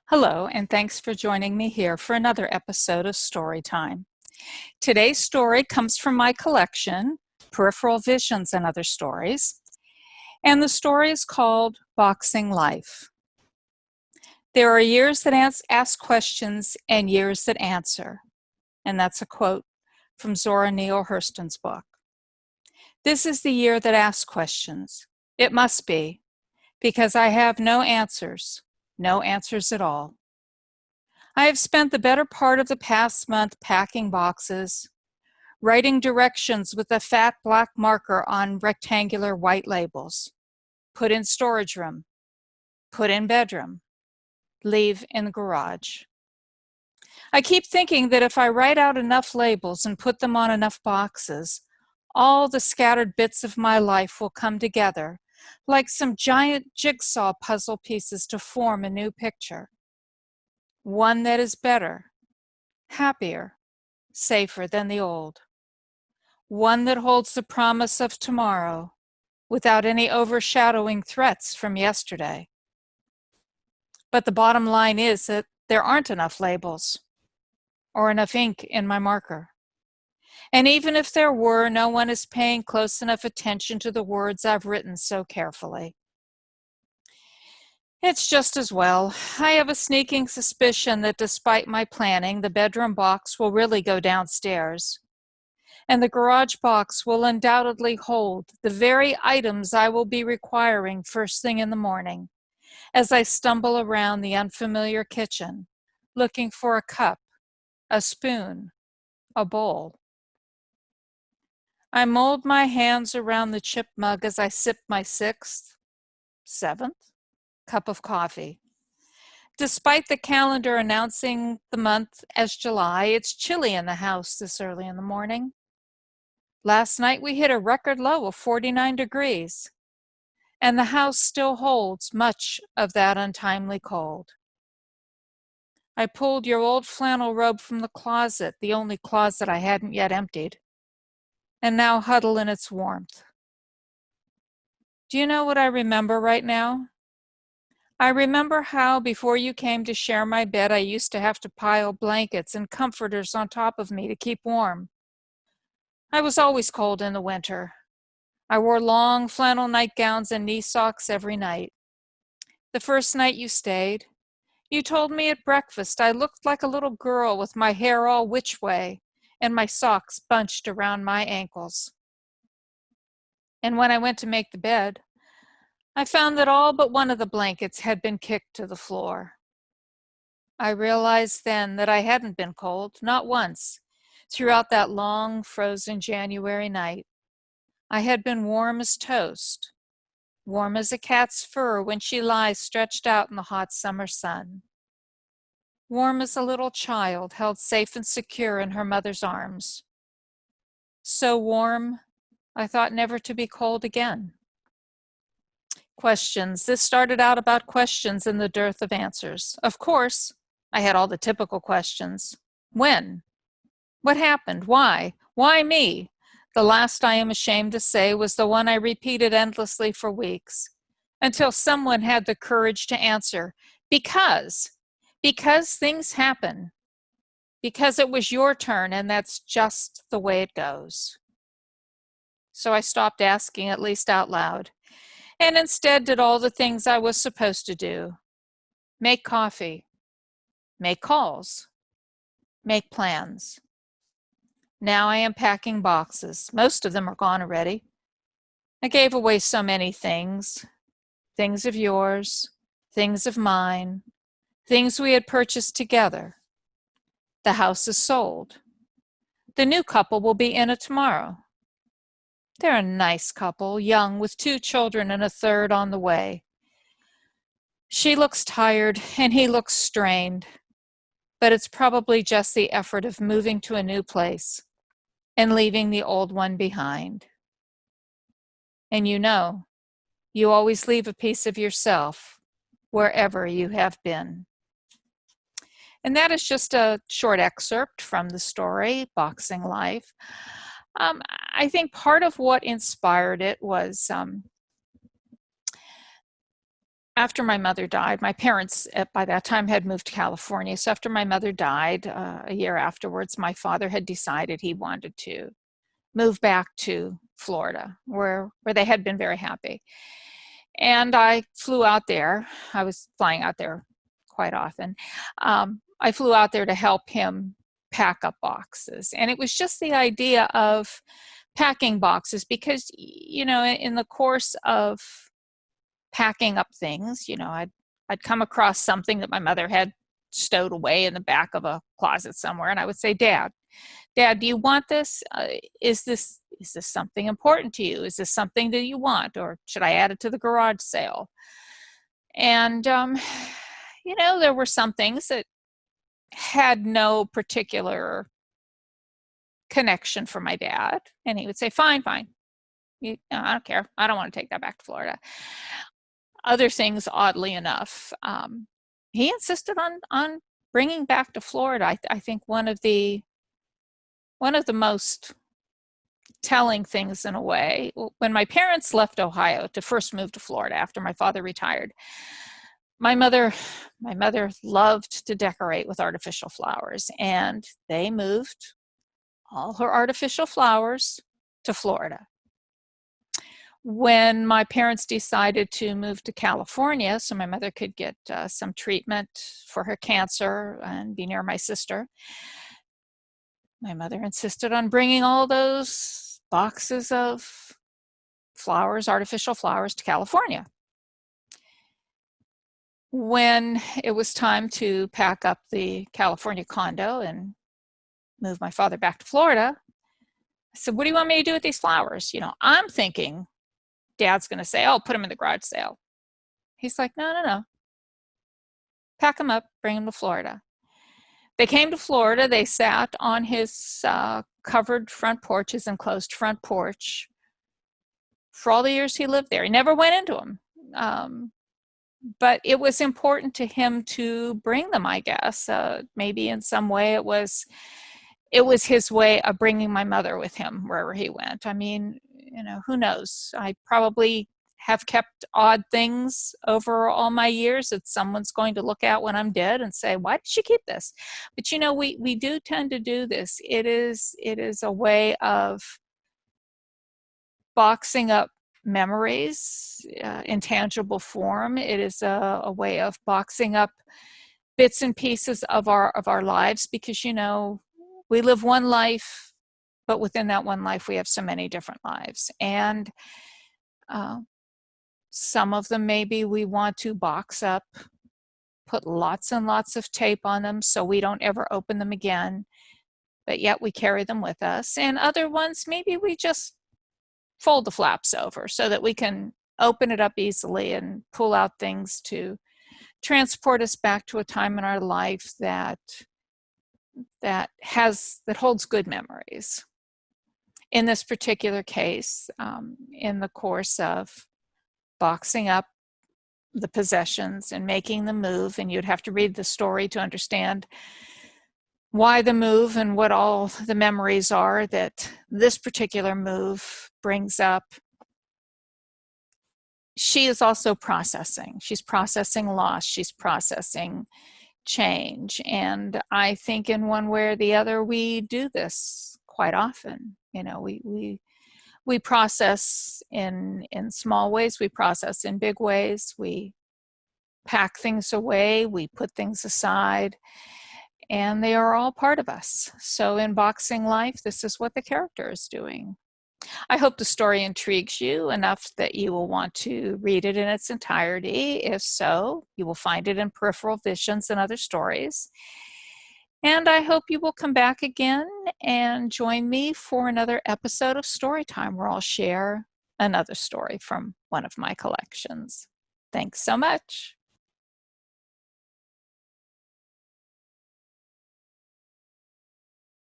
Hello, and thanks for joining me here for another episode of Story Time. Today's story comes from my collection, Peripheral Visions and Other Stories, and the story is called Boxing Life. There are years that ask questions and years that answer, and that's a quote from Zora Neale Hurston's book. This is the year that asks questions. It must be, because I have no answers at all. I have spent the better part of the past month packing boxes, writing directions with a fat black marker on rectangular white labels. Put in storage room, put in bedroom, leave in the garage. I keep thinking that if I write out enough labels and put them on enough boxes, all the scattered bits of my life will come together like some giant jigsaw puzzle pieces to form a new picture. One that is better, happier, safer than the old. One that holds the promise of tomorrow without any overshadowing threats from yesterday. But the bottom line is that there aren't enough labels or enough ink in my marker. And even if there were, no one is paying close enough attention to the words I've written so carefully. It's just as well. I have a sneaking suspicion that despite my planning, the bedroom box will really go downstairs. And the garage box will undoubtedly hold the very items I will be requiring first thing in the morning as I stumble around the unfamiliar kitchen, looking for a cup, a spoon, a bowl. I mold my hands around the chip mug as I sip my seventh cup of coffee. Despite the calendar announcing the month as July, it's chilly in the house this early in the morning. Last night we hit a record low of 49 degrees, and the house still holds much of that untimely cold. I pulled your old flannel robe from the closet, the only closet I hadn't yet emptied, and now huddle in its warmth. Do you know what I remember right now? I remember how, before you came to share my bed, I used to have to pile blankets and comforters on top of me to keep warm. I was always cold in the winter. I wore long flannel nightgowns and knee socks every night. The first night you stayed, you told me at breakfast I looked like a little girl with my hair all which way and my socks bunched around my ankles. And when I went to make the bed, I found that all but one of the blankets had been kicked to the floor. I realized then that I hadn't been cold, not once, throughout that long, frozen January night. I had been warm as toast, warm as a cat's fur when she lies stretched out in the hot summer sun. Warm as a little child held safe and secure in her mother's arms. So warm, I thought never to be cold again. Questions. This started out about questions and the dearth of answers. Of course, I had all the typical questions. When? What happened? Why? Why me? The last, I am ashamed to say, was the one I repeated endlessly for weeks, until someone had the courage to answer, because things happen, because it was your turn, and that's just the way it goes. So I stopped asking, at least out loud, and instead did all the things I was supposed to do. Make coffee, make calls, make plans. Now I am packing boxes. Most of them are gone already. I gave away so many things. Things of yours, things of mine, things we had purchased together. The house is sold. The new couple will be in it tomorrow. They're a nice couple, young, with 2 children and a third on the way. She looks tired and he looks strained, but it's probably just the effort of moving to a new place and leaving the old one behind. And you always leave a piece of yourself wherever you have been. And that is just a short excerpt from the story, Boxing Life. I think part of what inspired it was after my mother died, my parents by that time had moved to California. So after my mother died, a year afterwards, my father had decided he wanted to move back to Florida, where they had been very happy. And I flew out there. I was flying out there quite often. I flew out there to help him pack up boxes. And it was just the idea of packing boxes because, you know, in the course of packing up things, you know, I'd come across something that my mother had stowed away in the back of a closet somewhere, and I would say, Dad, do you want this? Is this something important to you? Is this something that you want, or should I add it to the garage sale? And you know, there were some things that had no particular connection for my dad, and he would say, "Fine, fine. I don't care. I don't want to take that back to Florida." Other things, oddly enough, he insisted on bringing back to Florida. I think one of the most telling things in a way, when my parents left Ohio to first move to Florida after my father retired, my mother loved to decorate with artificial flowers, and they moved all her artificial flowers to Florida. When my parents decided to move to California so my mother could get some treatment for her cancer and be near my sister, my mother insisted on bringing all those boxes of flowers, artificial flowers, to California. When it was time to pack up the California condo and move my father back to Florida, I said, "What do you want me to do with these flowers?" You know, I'm thinking Dad's going to say, "Oh, put them in the garage sale." He's like, "No, no, no. Pack them up, bring them to Florida." They came to Florida. They sat on his covered front porch, his enclosed front porch, for all the years he lived there. He never went into them. But it was important to him to bring them, I guess. Maybe in some way it was his way of bringing my mother with him wherever he went. I mean, you know, who knows? I probably have kept odd things over all my years that someone's going to look at when I'm dead and say, "Why did she keep this?" But you know, we do tend to do this. It is a way of boxing up memories, in tangible form. It is a way of boxing up bits and pieces of our lives, because you know, we live one life, but within that one life we have so many different lives, and some of them maybe we want to box up, put lots and lots of tape on them so we don't ever open them again, but yet we carry them with us. And other ones maybe we just fold the flaps over so that we can open it up easily and pull out things to transport us back to a time in our life that holds good memories. In this particular case, in the course of boxing up the possessions and making the move, and you'd have to read the story to understand why the move and what all the memories are that this particular move brings up. She is also processing. She's processing loss. She's processing change. And I think in one way or the other, we do this quite often. You know, we process in small ways, we process in big ways, we pack things away, we put things aside, and they are all part of us. So in Boxing Life, this is what the character is doing. I hope the story intrigues you enough that you will want to read it in its entirety. If so, you will find it in Peripheral Visions and Other Stories. And I hope you will come back again and join me for another episode of Storytime, where I'll share another story from one of my collections. Thanks so much.